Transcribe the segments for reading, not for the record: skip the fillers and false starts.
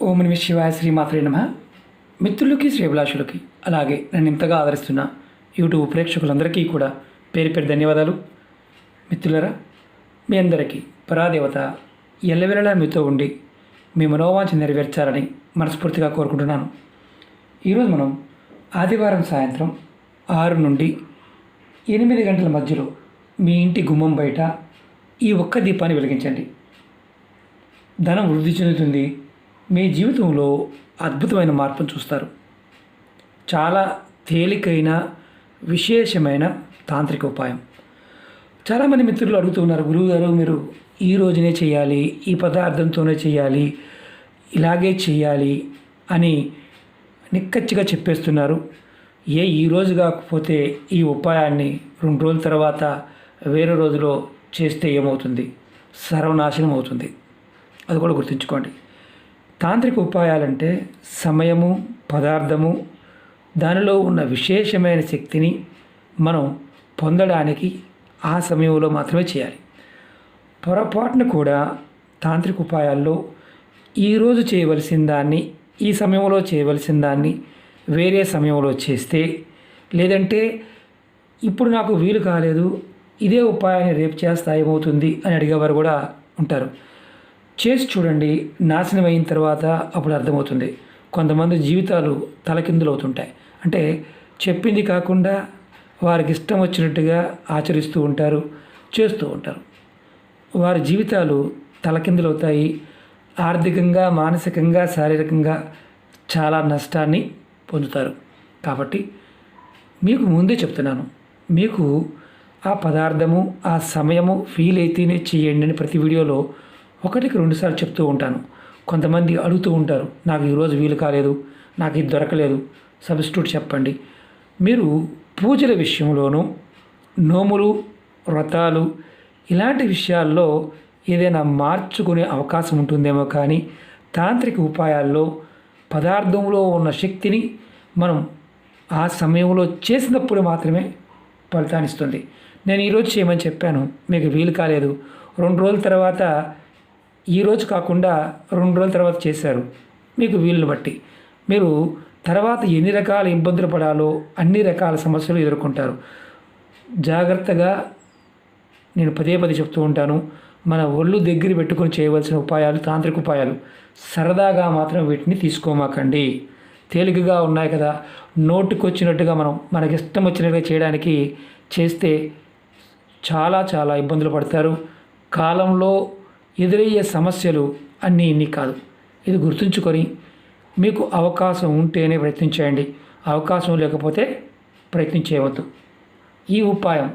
ఓం నమః శివాయ శ్రీమాత్రే నమః. మిత్రులకి శ్రేభిలాషులకి అలాగే నన్ను ఇంతగా ఆదరిస్తున్న యూట్యూబ్ ప్రేక్షకులందరికీ కూడా పేరు పేరు ధన్యవాదాలు. మిత్రులరా, మీ అందరికీ పరాదేవత ఎల్లవెల్లలా మీతో ఉండి మీ మనోవాంఛ నెరవేర్చాలని మనస్ఫూర్తిగా కోరుకుంటున్నాను. ఈరోజు మనం ఆదివారం సాయంత్రం 6 నుండి 8 గంటల మధ్యలో మీ ఇంటి గుమ్మం బయట ఈ ఒక్క దీపాన్ని వెలిగించండి. ధనం వృద్ధి చెందుతుంది. మీ జీవితంలో అద్భుతమైన మార్పును చూస్తారు. చాలా తేలికైన విశేషమైన తాంత్రిక ఉపాయం. చాలామంది మిత్రులు అడుగుతున్నారు, గురువుగారు మీరు ఈ రోజునే చేయాలి, ఈ పదార్థంతోనే చేయాలి, ఇలాగే చేయాలి అని నిక్కచ్చిగా చెప్పేస్తున్నారు. ఈ రోజు కాకపోతే ఈ ఉపాయాన్ని 2 రోజుల తర్వాత వేరే రోజులో చేస్తే ఏమవుతుంది? సర్వనాశనం అవుతుంది. అది కూడా గుర్తుంచుకోండి. తాంత్రిక ఉపాయాలంటే సమయము, పదార్థము, దానిలో ఉన్న విశేషమైన శక్తిని మనం పొందడానికి ఆ సమయంలో మాత్రమే చేయాలి. పొరపాటును కూడా తాంత్రిక ఉపాయాల్లో ఈరోజు చేయవలసిన దాన్ని ఈ సమయంలో చేయవలసిన దాన్ని వేరే సమయంలో చేస్తే, లేదంటే ఇప్పుడు నాకు వీలు కాలేదు, ఇదే ఉపాయాన్ని రేపు చేస్తా ఏమవుతుంది అని అడిగేవారు కూడా ఉంటారు. చేసి చూడండి, నాశనం అయిన తర్వాత అప్పుడు అర్థమవుతుంది. కొంతమంది జీవితాలు తలకిందులు అవుతుంటాయి. అంటే చెప్పింది కాకుండా వారికి ఇష్టం వచ్చినట్టుగా ఆచరిస్తూ ఉంటారు, చేస్తూ ఉంటారు. వారి జీవితాలు తలకిందులు అవుతాయి. ఆర్థికంగా, మానసికంగా, శారీరకంగా చాలా నష్టాన్ని పొందుతారు. కాబట్టి మీకు ముందే చెప్తున్నాను, మీకు ఆ పదార్థము, ఆ సమయము ఫీల్ అయితేనే చేయండి అని ప్రతి వీడియోలో 1-2 సార్లు చెప్తూ ఉంటాను. కొంతమంది అడుగుతూ ఉంటారు, నాకు ఈరోజు వీలు కాలేదు, నాకు ఇది దొరకలేదు, సబ్స్టిట్యూట్ చెప్పండి. మీరు పూజల విషయంలోనూ, నోములు, వ్రతాలు ఇలాంటి విషయాల్లో ఏదైనా మార్చుకునే అవకాశం ఉంటుందేమో, కానీ తాంత్రిక ఉపాయాల్లో పదార్థంలో ఉన్న శక్తిని మనం ఆ సమయంలో చేసినప్పుడు మాత్రమే ఫలితాన్నిస్తుంది. నేను ఈరోజు చేయమని చెప్పాను, మీకు వీలు కాలేదు, 2 రోజుల తర్వాత, ఈరోజు కాకుండా 2 రోజుల తర్వాత చేశారు, మీకు వీలుని బట్టి మీరు తర్వాత ఎన్ని రకాల ఇబ్బందులు పడాలో అన్ని రకాల సమస్యలు ఎదుర్కొంటారు. జాగ్రత్తగా నేను పదే చెప్తూ ఉంటాను, మన ఒళ్ళు దగ్గర పెట్టుకొని చేయవలసిన ఉపాయాలు తాంత్రిక ఉపాయాలు. సరదాగా మాత్రం వీటిని తీసుకోమాకండి. తేలికగా ఉన్నాయి కదా, నోటికొచ్చినట్టుగా మనకి ఇష్టం వచ్చినట్టుగా చేయడానికి చేస్తే చాలా ఇబ్బందులు పడతారు. కాలంలో ఎదురయ్యే సమస్యలు అన్నీ ఇన్ని కాదు. ఇది గుర్తుంచుకొని మీకు అవకాశం ఉంటేనే ప్రయత్నించేయండి, అవకాశం లేకపోతే ప్రయత్నం చేయవద్దు. ఈ ఉపాయం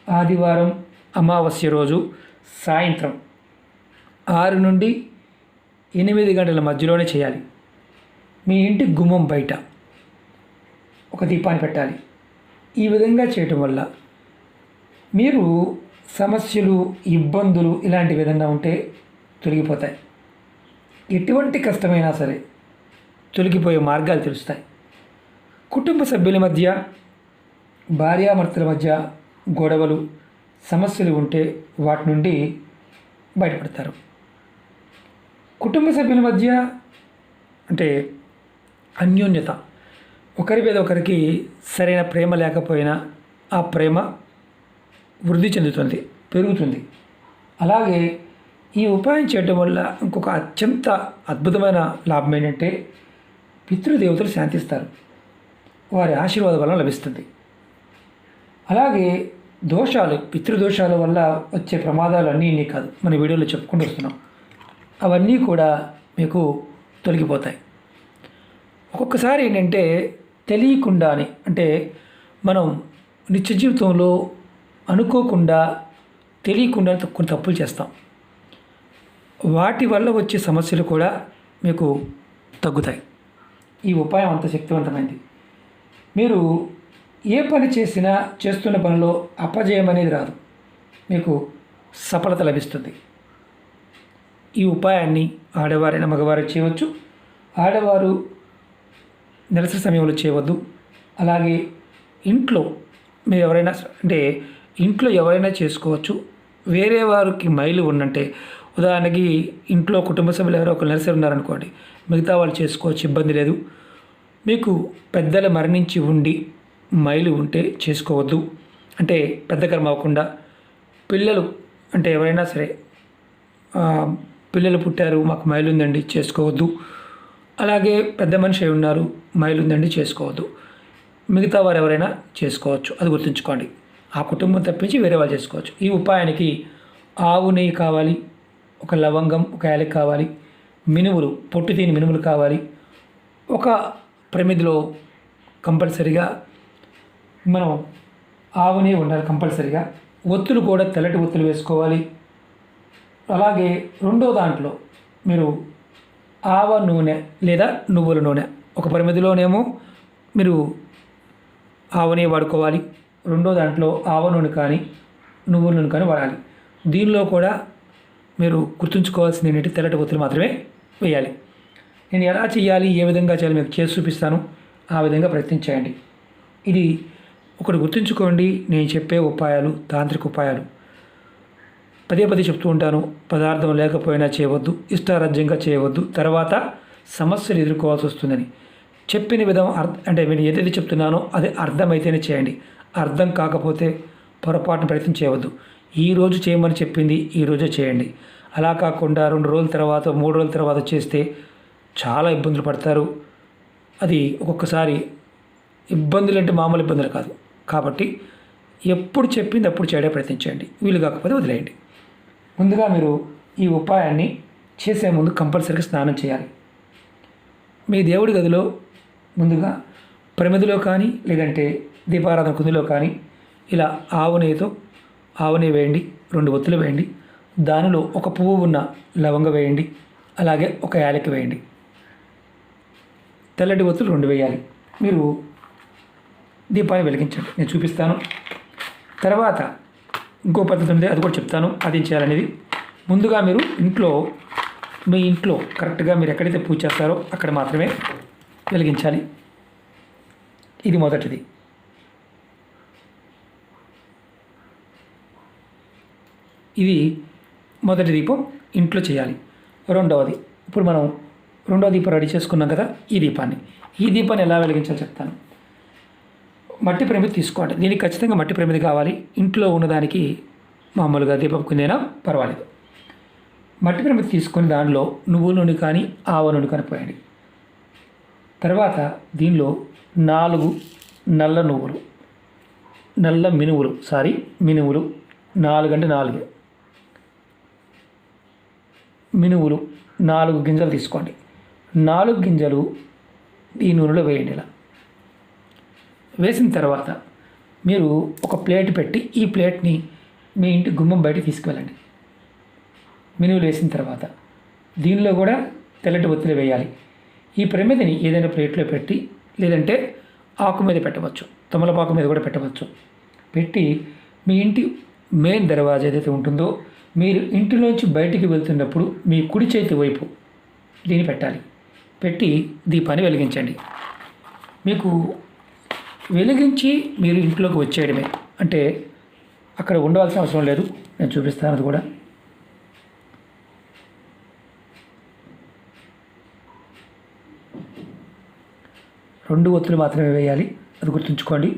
ఆదివారం అమావాస్య రోజు సాయంత్రం 6 నుండి 8 గంటల మధ్యలోనే చేయాలి. మీ ఇంటి గుమ్మం బయట ఒక దీపాన్ని పెట్టాలి. ఈ విధంగా చేయటం వల్ల మీరు సమస్యలు, ఇబ్బందులు ఇలాంటి విధంగా ఉంటే తొలగిపోతాయి. ఎటువంటి కష్టమైనా సరే తొలగిపోయే మార్గాలు తెలుస్తాయి. కుటుంబ సభ్యుల మధ్య, భార్యాభర్తల మధ్య గొడవలు, సమస్యలు ఉంటే వాటి నుండి బయటపడతారు. కుటుంబ సభ్యుల మధ్య అంటే అన్యోన్యత, ఒకరి మీద ఒకరికి సరైన ప్రేమ లేకపోయినా ఆ ప్రేమ వృద్ధి చెందుతుంది, పెరుగుతుంది. అలాగే ఈ ఉపాయం చేయడం వల్ల ఇంకొక అత్యంత అద్భుతమైన లాభం ఏంటంటే పితృదేవతలు శాంతిస్తారు, వారి ఆశీర్వాదం వల్ల లభిస్తుంది. అలాగే దోషాలు, పితృదోషాల వల్ల వచ్చే ప్రమాదాలు అన్నీ ఇన్ని కాదు, మన వీడియోలో చెప్పుకుంటూ వస్తున్నాం, అవన్నీ కూడా మీకు తొలగిపోతాయి. ఒక్కొక్కసారి ఏంటంటే తెలియకుండానే, అంటే మనం నిత్య జీవితంలో అనుకోకుండా, తెలియకుండా కొన్ని తప్పులు చేస్తాం. వాటి వల్ల వచ్చే సమస్యలు కూడా మీకు తగ్గుతాయి. ఈ ఉపాయం అంత శక్తివంతమైంది. మీరు ఏ పని చేసినా, చేస్తున్న పనిలో అపజయం అనేది రాదు, మీకు సఫలత లభిస్తుంది. ఈ ఉపాయాన్ని ఆడవారైనా మగవారు చేయవచ్చు. ఆడవారు నెలసరి సమయంలో చేయవద్దు. అలాగే ఇంట్లో మీరు ఎవరైనా, అంటే ఇంట్లో ఎవరైనా చేసుకోవచ్చు. వేరే వారికి మైలు ఉన్నంటే ఉదాహరణకి ఇంట్లో కుటుంబ సభ్యులు ఎవరో ఒక నర్సరీ ఉన్నారనుకోండి, మిగతా వాళ్ళు చేసుకోవచ్చు, ఇబ్బంది లేదు. మీకు పెద్దలు మరణించి ఉండి మైలు ఉంటే చేసుకోవద్దు, అంటే పెద్ద కర్మ అవ్వకుండా. పిల్లలు అంటే ఎవరైనా సరే పిల్లలు పుట్టారు మాకు మైలు ఉందండి చేసుకోవద్దు. అలాగే పెద్ద మనిషి అయి ఉన్నారు మైలు ఉందండి చేసుకోవద్దు. మిగతా వారు ఎవరైనా చేసుకోవచ్చు, అది గుర్తుంచుకోండి. ఆ కుటుంబం తప్పించి వేరే వాళ్ళు చేసుకోవచ్చు. ఈ ఉపాయానికి ఆవు నెయ్యి కావాలి, ఒక లవంగం, ఒక యాలక్ కావాలి, మినుములు, పొట్టు తీని మినుములు కావాలి. ఒక ప్రమిదిలో కంపల్సరిగా మనం ఆవు నెయ్యి ఉండాలి కంపల్సరిగా. ఒత్తులు కూడా తెల్లటి ఒత్తులు వేసుకోవాలి. అలాగే రెండో దాంట్లో మీరు ఆవ నూనె లేదా నువ్వుల నూనె, ఒక ప్రమిదిలోనేమో మీరు ఆవ నెయ్యి వాడుకోవాలి. రెండో దాంట్లో ఆవ నూనె కానీ నువ్వుల నూనె కానీ వాడాలి. దీనిలో కూడా మీరు గుర్తుంచుకోవాల్సింది ఏంటంటే తెల్లటి ఒత్తులు మాత్రమే వేయాలి. నేను ఎలా చేయాలి, ఏ విధంగా చేయాలి మీకు చేసి చూపిస్తాను, ఆ విధంగా ప్రయత్నించేయండి. ఇది ఒకటి గుర్తుంచుకోండి, నేను చెప్పే ఉపాయాలు తాంత్రిక ఉపాయాలు. పదే పదే చెప్తూ ఉంటాను, పదార్థం లేకపోయినా చేయవద్దు, ఇష్టారాజ్యంగా చేయవద్దు, తర్వాత సమస్యలు ఎదుర్కోవాల్సి వస్తుందని. చెప్పిన విధం అంటే నేను ఏదైతే చెప్తున్నానో అది అర్థమైతేనే చేయండి. అర్థం కాకపోతే పొరపాటున ప్రయత్నం చేయవద్దు. ఈరోజు చేయమని చెప్పింది ఈరోజే చేయండి. అలా కాకుండా 2 రోజుల తర్వాత 3 రోజుల తర్వాత చేస్తే చాలా ఇబ్బందులు పడతారు. అది ఒక్కొక్కసారి ఇబ్బందులు అంటే మామూలు ఇబ్బందులు కాదు. కాబట్టి ఎప్పుడు చెప్పింది అప్పుడు చేయడానికి ప్రయత్నించండి, వీలు కాకపోతే వదిలేయండి. ముందుగా మీరు ఈ ఉపాయాన్ని చేసే ముందు కంపల్సరీగా స్నానం చేయాలి. మీ దేవుడి గదిలో ముందుగా ప్రమిదిలో కానీ లేదంటే దీపారాధన కుందిలో కానీ ఇలా ఆవు నెయ్యి వేయండి, 2 ఒత్తులు వేయండి. దానిలో ఒక పువ్వు ఉన్న లవంగ వేయండి, అలాగే ఒక యాలకి వేయండి. తెల్లటి ఒత్తులు 2 వేయాలి. మీరు దీపాన్ని వెలిగించండి, నేను చూపిస్తాను. తర్వాత ఇంకో పద్ధతి ఉంది, అది కూడా చెప్తాను, అది ఏం చేయాలనేది. ముందుగా మీరు మీ ఇంట్లో కరెక్ట్గా మీరు ఎక్కడైతే పూజ చేస్తారో అక్కడ మాత్రమే వెలిగించాలి. ఇది మొదటిది. ఇది మొదటి దీపం ఇంట్లో చేయాలి. రెండవది, ఇప్పుడు మనం రెండవ దీపం రెడీ చేసుకున్నాం కదా, ఈ దీపాన్ని ఎలా వెలిగించాలో చెప్తాను. మట్టి ప్రమిది తీసుకోండి. దీనికి ఖచ్చితంగా మట్టి ప్రమిది కావాలి. ఇంట్లో ఉన్నదానికి మామూలుగా దీపం కిందైనా పర్వాలేదు. మట్టి ప్రమిది తీసుకొని దానిలో నువ్వుల నూనె కానీ ఆవ నూనె కానీ పోయండి. తర్వాత దీనిలో 4 నల్ల మినుములు 4 అంటే 4 మినుములు 4 గింజలు తీసుకోండి. 4 గింజలు ఈ నూనెలో వేయండి. ఇలా వేసిన తర్వాత మీరు ఒక ప్లేట్ పెట్టి ఈ ప్లేట్ని మీ ఇంటి గుమ్మం బయట తీసుకువెళ్ళండి. మినుములు వేసిన తర్వాత దీనిలో కూడా తెల్లటి ఒత్తులు వేయాలి. ఈ ప్రమిదిని ఏదైనా ప్లేట్లో పెట్టి లేదంటే ఆకు మీద పెట్టవచ్చు, తమలపాకు మీద కూడా పెట్టవచ్చు. పెట్టి మీ ఇంటి మెయిన్ దర్వాజా ఏదైతే ఉంటుందో మీరు ఇంటిలోంచి బయటికి వెళ్తున్నప్పుడు మీ కుడి చేతి వైపు దీన్ని పెట్టాలి. పెట్టి దీపాన్ని వెలిగించండి. మీకు వెలిగించి మీరు ఇంట్లోకి వచ్చేయడమే, అంటే అక్కడ ఉండవలసిన అవసరం లేదు. నేను చూపిస్తాను అది కూడా. రెండు ఒత్తులు మాత్రమే వేయాలి, అది గుర్తుంచుకోండి.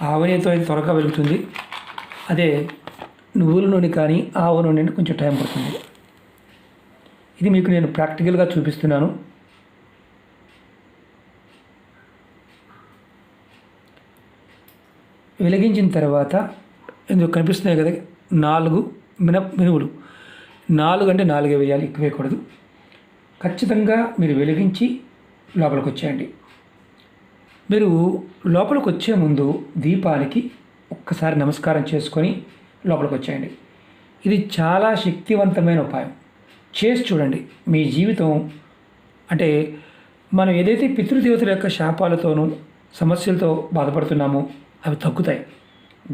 ఆవనేతో అయితే త్వరగా వెలుగుతుంది. అదే నువ్వుల నూనె కానీ ఆవ నూనె కొంచెం టైం పడుతుంది. ఇది మీకు నేను ప్రాక్టికల్గా చూపిస్తున్నాను. వెలిగించిన తర్వాత ఇందులో కనిపిస్తున్నాయి కదా 4 మినుములు. 4 అంటే 4 వేయాలి, ఎక్కువ వేయకూడదు. ఖచ్చితంగా మీరు వెలిగించి లోపలికి వచ్చేయండి. మీరు లోపలికి వచ్చే ముందు దీపానికి ఒక్కసారి నమస్కారం చేసుకొని లోపలికి వచ్చేయండి. ఇది చాలా శక్తివంతమైన ఉపాయం. చేసి చూడండి. మీ జీవితం అంటే మనం ఏదైతే పితృదేవతల యొక్క శాపాలతోనూ సమస్యలతో బాధపడుతున్నామో అవి తగ్గుతాయి.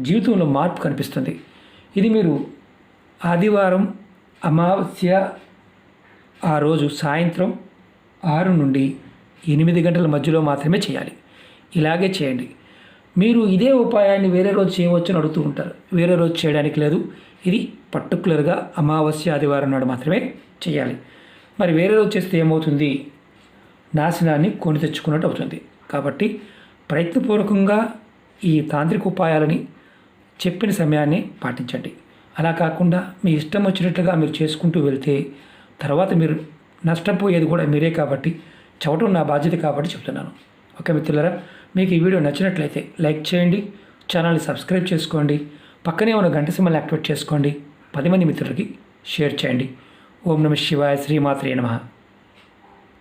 జీవితంలో మార్పు కనిపిస్తుంది. ఇది మీరు ఆదివారం, అమావాస్య ఆ రోజు సాయంత్రం 6 నుండి 8 గంటల మధ్యలో మాత్రమే చేయాలి. ఇలాగే చేయండి. మీరు ఇదే ఉపాయాన్ని వేరే రోజు చేయవచ్చు అని అడుగుతూ ఉంటారు. వేరే రోజు చేయడానికి లేదు. ఇది పర్టికులర్గా అమావాస్య ఆదివారం నాడు మాత్రమే చేయాలి. మరి వేరే రోజు చేస్తే ఏమవుతుంది? నాశనాన్ని కొని తెచ్చుకున్నట్టు అవుతుంది. కాబట్టి ప్రయత్నపూర్వకంగా ఈ తాంత్రిక ఉపాయాలని చెప్పిన సమయాన్ని పాటించండి. అలా కాకుండా మీ ఇష్టం వచ్చినట్లుగా మీరు చేసుకుంటూ వెళ్తే తర్వాత మీరు నష్టపోయేది కూడా మీరే కాబట్టి చెప్పడం నా బాధ్యత కాబట్టి చెప్తున్నాను. ఓకే మిత్రులారా, మీకు ఈ వీడియో నచ్చినట్లయితే లైక్ చేయండి, ఛానల్ని సబ్స్క్రైబ్ చేసుకోండి, పక్కనే ఉన్న గంట సింబల్ని యాక్టివేట్ చేసుకోండి, 10 మంది మిత్రులకి షేర్ చేయండి. ఓం నమః శివాయ, శ్రీమాత్రే నమః.